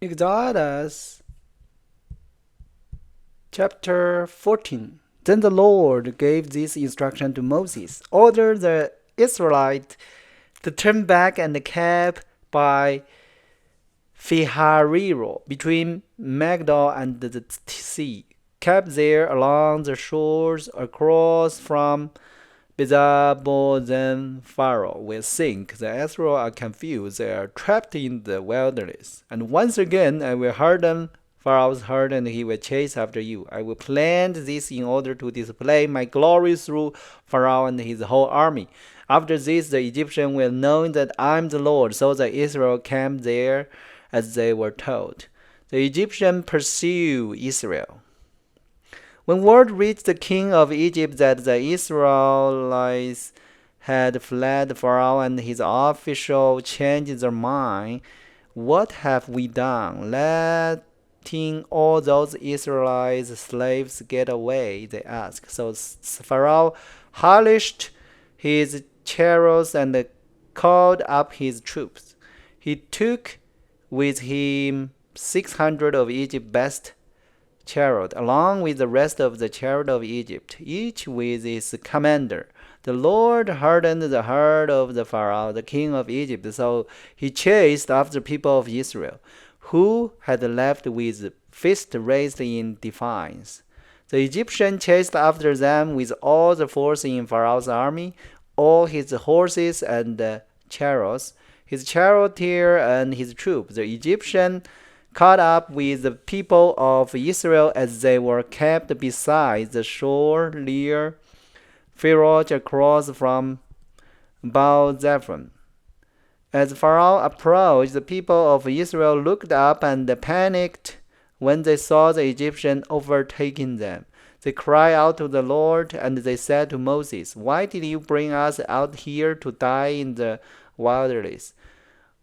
Exodus chapter 14. Then the Lord gave this instruction to Moses: Order the Israelites to turn back and camp by Fihariro, between Magdal and the sea. Camp there along the shores across from Bezalel. Then Pharaoh will think the Israelites are confused. They are trapped in the wilderness. And once again I will harden Pharaoh's heart, and he will chase after you. I will plan this in order to display my glory through Pharaoh and his whole army. After this, the Egyptians will know that I am the Lord. So the Israel camped there as they were told. The Egyptians pursue Israel. When word reached the king of Egypt that the Israelites had fled, Pharaoh and his officials changed their mind. What have we done? Letting all those Israelite slaves get away, they asked. So Pharaoh harnessed his chariots and called up his troops. He took with him 600 of Egypt's best chariot, along with the rest of the chariot of Egypt, each with its commander. The Lord hardened the heart of the Pharaoh, the king of Egypt, so he chased after the people of Israel, who had left with fists raised in defiance. The Egyptian chased after them with all the force in Pharaoh's army, all his horses and chariots, his charioteer and his troops. The Egyptian caught up with the people of Israel as they were camped beside the shore near Pharaoh across from Baal-zephon. As Pharaoh approached, the people of Israel looked up and panicked when they saw the Egyptian overtaking them. They cried out to the Lord, and they said to Moses, Why did you bring us out here to die in the wilderness?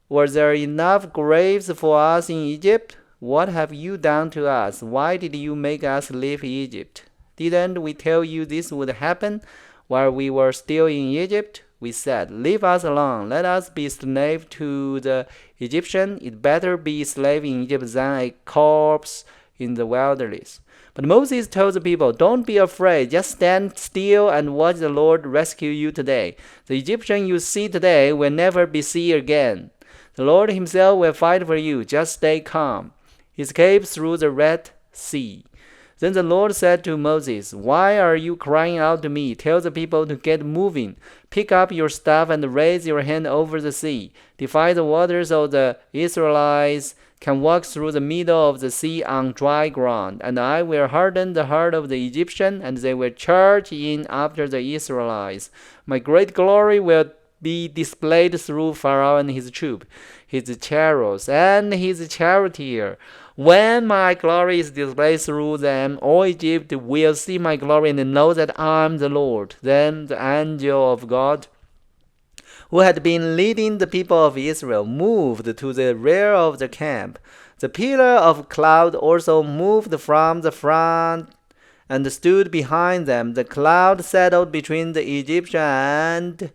Were there enough graves for us in Egypt? What have you done to us? Why did you make us leave Egypt? Didn't we tell you this would happen while we were still in Egypt? We said, Leave us alone. Let us be slaves to the Egyptian. It better be a slave in Egypt than a corpse in the wilderness. But Moses told the people, Don't be afraid. Just stand still and watch the Lord rescue you today. The Egyptian you see today will never be seen again. The Lord himself will fight for you. Just stay calm. He escaped through the Red Sea. Then the Lord said to Moses, Why are you crying out to me? Tell the people to get moving. Pick up your staff and raise your hand over the sea. Divide the waters so the Israelites can walk through the middle of the sea on dry ground. And I will harden the heart of the Egyptian, and they will charge in after the Israelites. My great glory will be displayed through Pharaoh and his troop, his chariots, and his charioteer. When my glory is displayed through them, all Egypt will see my glory and know that I am the Lord. Then the angel of God, who had been leading the people of Israel, moved to the rear of the camp. The pillar of cloud also moved from the front and stood behind them. The cloud settled between the Egyptian and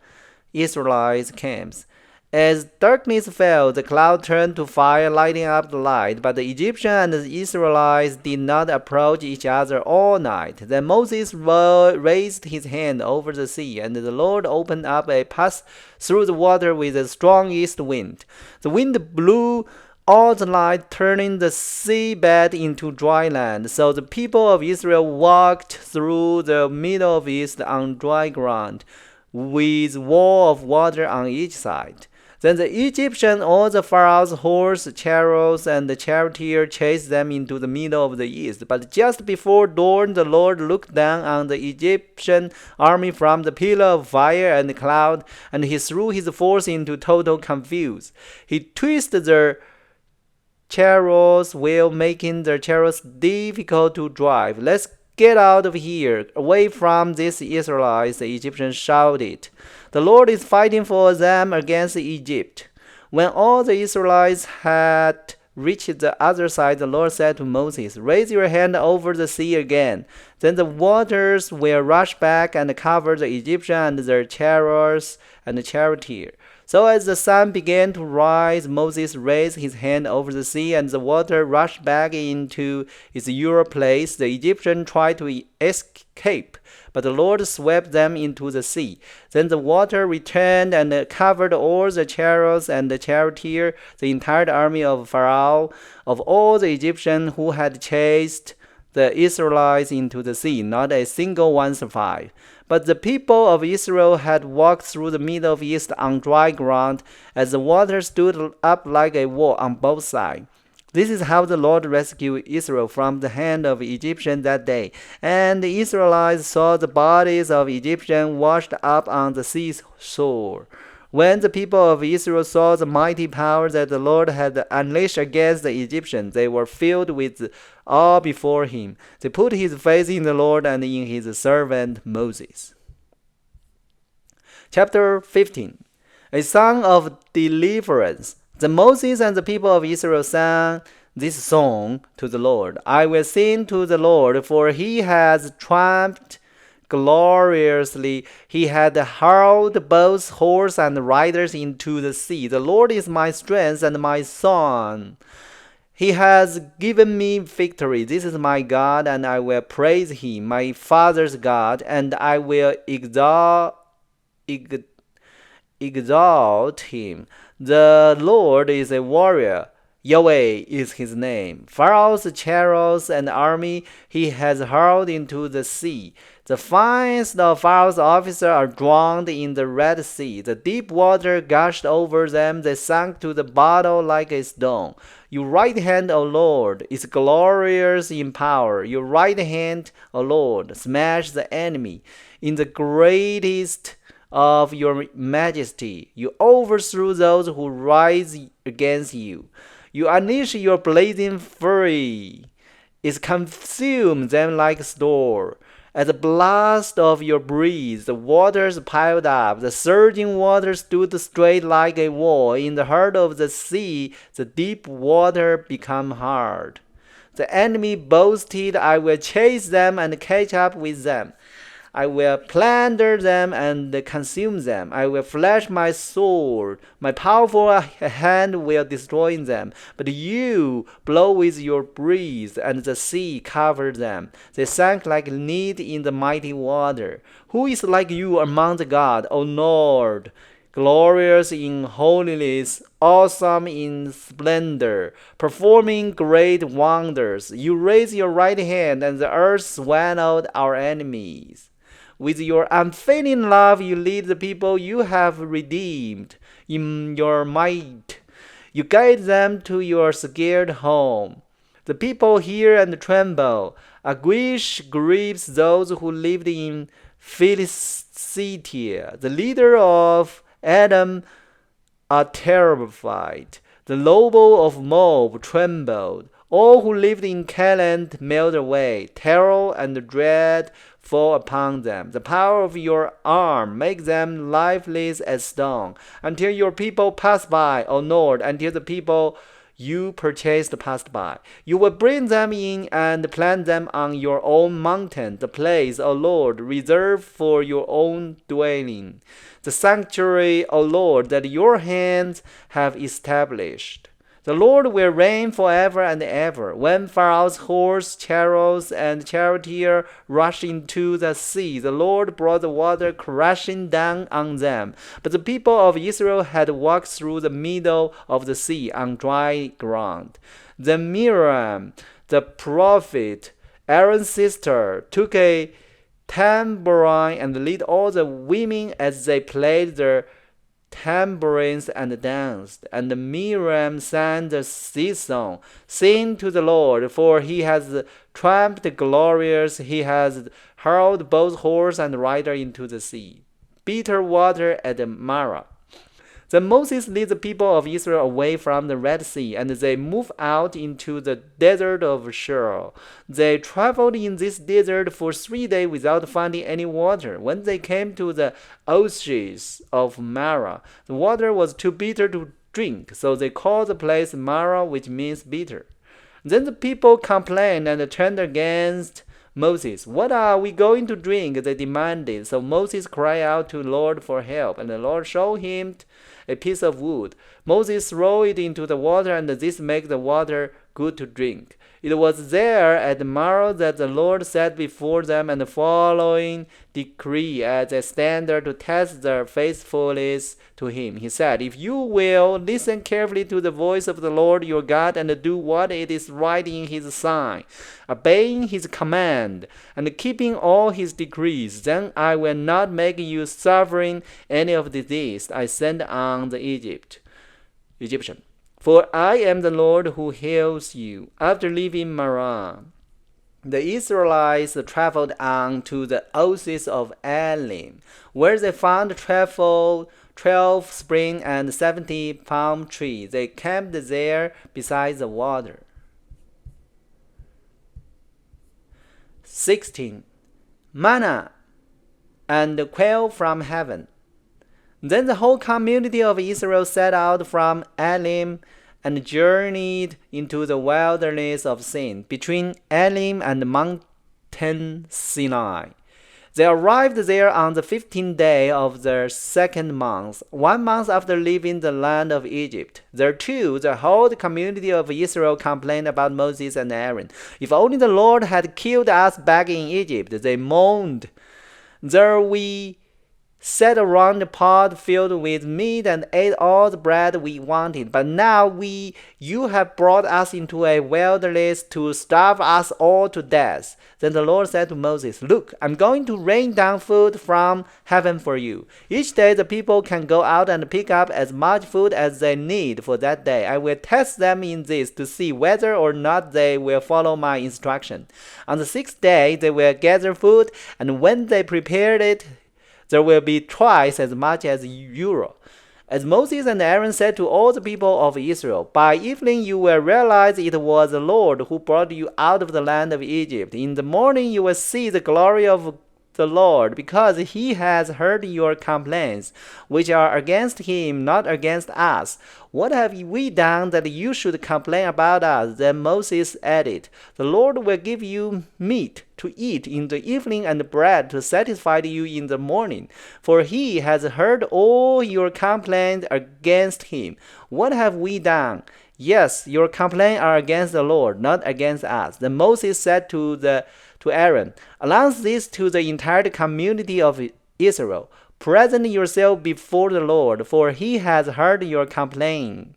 Israelites' camps. As darkness fell, the cloud turned to fire, lighting up the light. But the Egyptians and the Israelites did not approach each other all night. Then Moses raised his hand over the sea, and the Lord opened up a path through the water with a strong east wind. The wind blew all the night, turning the seabed into dry land. So the people of Israel walked through the middle of it on dry ground, with wall of water on each side. Then the Egyptian, all the Pharaoh's horse, chariots, and the charioteer chased them into the middle of the east. But just before dawn, the Lord looked down on the Egyptian army from the pillar of fire and cloud, and he threw his force into total confusion. He twisted their chariots while making the chariots difficult to drive. Let's get out of here, away from these Israelites, the Egyptians shouted. The Lord is fighting for them against Egypt. When all the Israelites had reached the other side, the Lord said to Moses, Raise your hand over the sea again. Then the waters will rush back and cover the Egyptians and their chariots and the charioteer. So as the sun began to rise, Moses raised his hand over the sea, and the water rushed back into its usual place. The Egyptians tried to escape, but the Lord swept them into the sea. Then the water returned and covered all the chariots and the charioteer, the entire army of Pharaoh, of all the Egyptians who had chased the Israelites into the sea. Not a single one survived. But the people of Israel had walked through the Middle of East on dry ground, as the water stood up like a wall on both sides. This is how the Lord rescued Israel from the hand of Egyptians that day. And the Israelites saw the bodies of Egyptians washed up on the seashore. When the people of Israel saw the mighty power that the Lord had unleashed against the Egyptians, they were filled with awe before him. They put his faith in the Lord and in his servant Moses. Chapter 15. A song of deliverance. Then Moses and the people of Israel sang this song to the Lord. I will sing to the Lord, for he has triumphed gloriously. He had hurled both horse and riders into the sea. The Lord is my strength and my song. He has given me victory. This is my God, and I will praise him, my father's God, and I will exalt him. The Lord is a warrior. Yahweh is his name. Pharaoh's chariots and army he has hurled into the sea. The finest of Pharaoh's officers are drowned in the Red Sea. The deep water gushed over them. They sank to the bottom like a stone. Your right hand, O Lord, is glorious in power. Your right hand, O Lord, smashed the enemy. In the greatest of your majesty, you overthrew those who rise against you. You unleash your blazing fury. It consumed them like store. At the blast of your breeze, the waters piled up. The surging water stood straight like a wall. In the heart of the sea, the deep water became hard. The enemy boasted, I will chase them and catch up with them. I will plunder them and consume them. I will flash my sword. My powerful hand will destroy them. But you blow with your breeze, and the sea covered them. They sank like lead in the mighty water. Who is like you among the gods, O Lord? Glorious in holiness, awesome in splendor, performing great wonders. You raise your right hand, and the earth swallowed our enemies. With your unfailing love, you lead the people you have redeemed. In your might, you guide them to your scared home. The people hear and tremble. Anguish grieves those who lived in Philistia. The leader of Edom are terrified. The noble of Moab trembled. All who lived in Canaan melted away. Terror and dread fall upon them. The power of your arm makes them lifeless as stone. Until your people pass by, O Lord, until the people you purchased passed by. You will bring them in and plant them on your own mountain, the place, O Lord, reserved for your own dwelling, the sanctuary, O Lord, that your hands have established. The Lord will reign forever and ever. When Pharaoh's horse, chariots, and charioteer rushed into the sea, the Lord brought the water crashing down on them. But the people of Israel had walked through the middle of the sea on dry ground. Then Miriam, the prophet, Aaron's sister, took a tambourine and led all the women as they played their tambourines and danced. And Miriam sang this song, Sing to the Lord, for he has triumphed glorious. He has hurled both horse and rider into the sea. Bitter water at Marah. Then Moses led the people of Israel away from the Red Sea, and they moved out into the desert of Shur. They traveled in this desert for 3 days without finding any water. When they came to the oasis of Marah, the water was too bitter to drink, so they called the place Marah, which means bitter. Then the people complained and turned against Moses. What are we going to drink? They demanded. So Moses cried out to the Lord for help, and the Lord showed him a piece of wood. Moses threw it into the water, and this made the water good to drink. It was there at Marah that the Lord set before them the following decree as a standard to test their faithfulness to him. He said, "If you will listen carefully to the voice of the Lord your God and do what it is right in his sight, obeying his command and keeping all his decrees, then I will not make you suffering any of the disease I sent on the Egyptian. For I am the Lord who heals you." After leaving Marah, the Israelites traveled on to the oasis of Elim, where they found 12 spring and 70 palm trees. They camped there beside the water. 16. Manna and quail from heaven. Then the whole community of Israel set out from Elim and journeyed into the wilderness of Sin, between Elim and Mountain Sinai. They arrived there on the 15th day of the second month, 1 month after leaving the land of Egypt. There too, the whole community of Israel complained about Moses and Aaron. "If only the Lord had killed us back in Egypt," they moaned. "There we sat around the pot filled with meat and ate all the bread we wanted. But now you have brought us into a wilderness to starve us all to death." Then the Lord said to Moses, "Look, I'm going to rain down food from heaven for you. Each day the people can go out and pick up as much food as they need for that day. I will test them in this to see whether or not they will follow my instruction. On the 6th day they will gather food, and when they prepared it, there will be twice as much as usual." As Moses and Aaron said to all the people of Israel, "By evening you will realize it was the Lord who brought you out of the land of Egypt. In the morning you will see the glory of the Lord, because he has heard your complaints, which are against him, not against us. What have we done that you should complain about us?" Then Moses added, "The Lord will give you meat to eat in the evening and bread to satisfy you in the morning, for he has heard all your complaints against him. What have we done? Yes, your complaints are against the Lord, not against us." Then Moses said to Aaron, "Announce this to the entire community of Israel. Present yourself before the Lord, for he has heard your complaint."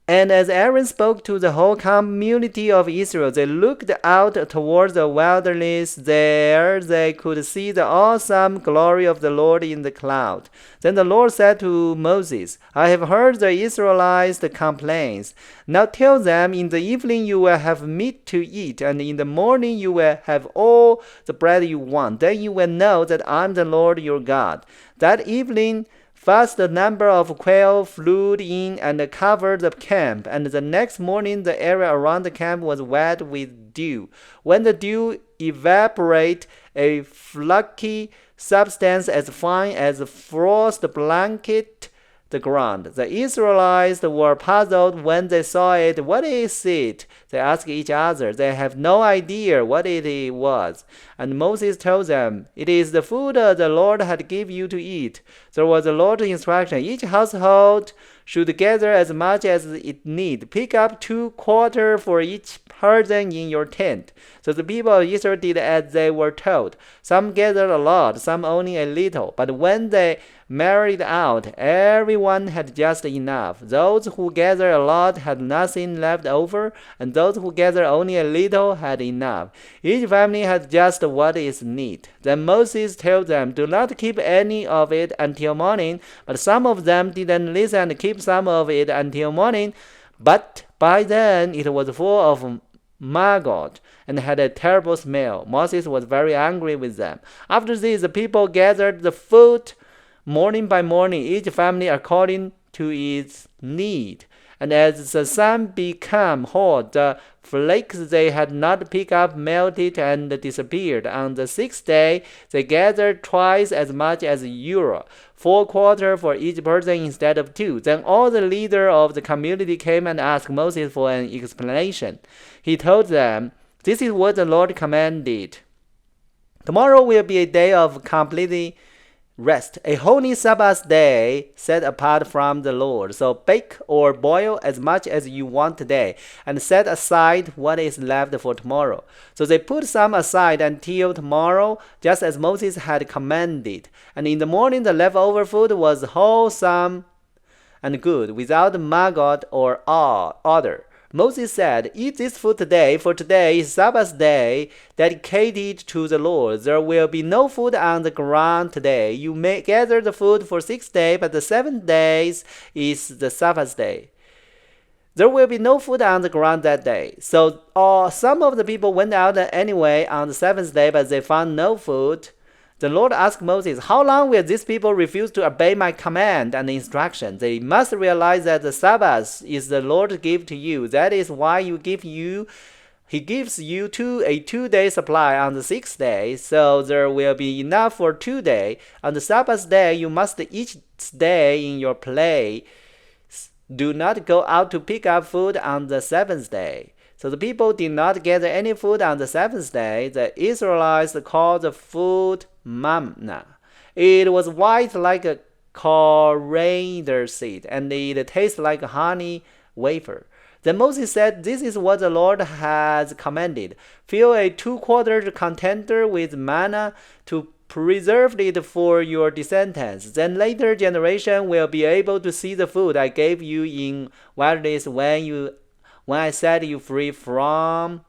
And as Aaron spoke to the whole community of Israel, they looked out towards the wilderness. There they could see the awesome glory of the Lord in the cloud. Then the Lord said to Moses, "I have heard the Israelites' complaints. Now tell them, in the evening you will have meat to eat, and in the morning you will have all the bread you want. Then you will know that I am the Lord your God." That evening, vast number of quail flew in and covered the camp, and the next morning the area around the camp was wet with dew. When the dew evaporated, a flaky substance as fine as frost blanketed the ground. The Israelites were puzzled when they saw it. "What is it?" they asked each other. They have no idea what it was. And Moses told them, "It is the food the Lord had given you to eat." There was a Lord's instruction. Each household should gather as much as it need. Pick up 2 quarters for each person in your tent. So the people of Israel did as they were told. Some gathered a lot, some only a little. But when they married out, everyone had just enough. Those who gathered a lot had nothing left over, and those who gathered only a little had enough. Each family had just what is needed. Then Moses told them, "Do not keep any of it until morning." But some of them didn't listen and keep some of it until morning. But by then it was full of maggot and had a terrible smell. Moses was very angry with them. After this, the people gathered the food morning by morning, each family according to its need. And as the sun became hot, the flakes they had not picked up melted and disappeared. On the 6th day, they gathered twice as much as usual, 4 quarters for each person instead of 2. Then all the leaders of the community came and asked Moses for an explanation. He told them, "This is what the Lord commanded. Tomorrow will be a day of complete rest, a holy Sabbath day set apart from the Lord. So bake or boil as much as you want today, and set aside what is left for tomorrow. So they put some aside until tomorrow, just as Moses had commanded. And in the morning the leftover food was wholesome and good, without maggot or odor. Moses said, "Eat this food today, for today is Sabbath day dedicated to the Lord. There will be no food on the ground today. You may gather the food for 6 days, but the 7th day is the Sabbath day. There will be no food on the ground that day." So some of the people went out anyway on the 7th day, but they found no food. The Lord asked Moses, "How long will these people refuse to obey my command and instruction? They must realize that the Sabbath is the Lord's gift to you. That is why He gives you a 2-day supply on the 6th day, so there will be enough for 2 days. On the Sabbath day, you must each stay in your place. Do not go out to pick up food on the 7th day." So the people did not gather any food on the 7th day. The Israelites called the food manna. It was white like a coriander seed, and it tasted like a honey wafer. Then Moses said, "This is what the Lord has commanded. Fill a 2-quarter container with manna to preserve it for your descendants. Then later generation will be able to see the food I gave you in wilderness when I set you free from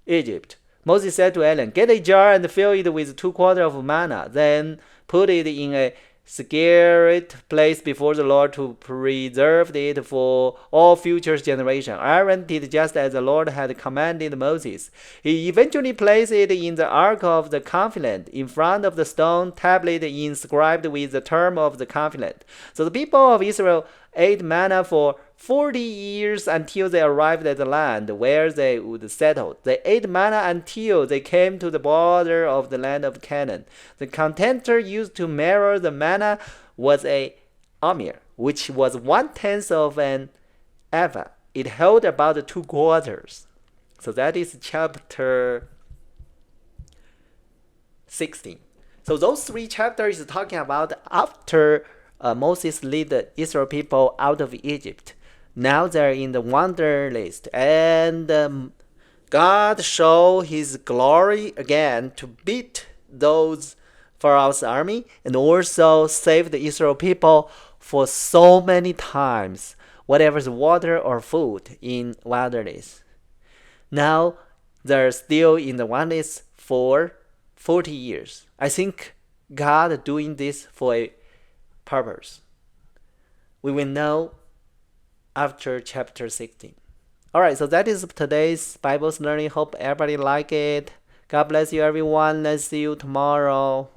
Egypt." Moses said to Aaron, "Get a jar and fill it with 2 quarters of manna. Then put it in a sacred place before the Lord to preserve it for all future generations." Aaron did just as the Lord had commanded Moses. He eventually placed it in the Ark of the Covenant, in front of the stone tablet inscribed with the term of the covenant. So the people of Israel ate manna for 40 years until they arrived at the land where they would settle. They ate manna until they came to the border of the land of Canaan. The container used to mirror the manna was a omer, which was 1/10 of an ephah. It held about 2 quarters. So that is chapter 16. So those 3 chapters is talking about after Moses led the Israel people out of Egypt. Now they're in the wanderlust, and God showed His glory again to beat those Pharaoh's army, and also save the Israel people for so many times, whatever's water or food in wilderness. Now they're still in the wilderness for 40 years. I think God doing this for a purpose. We will know after chapter 16. Alright, so that is today's Bible learning. Hope everybody like it. God bless you everyone. Let's see you tomorrow.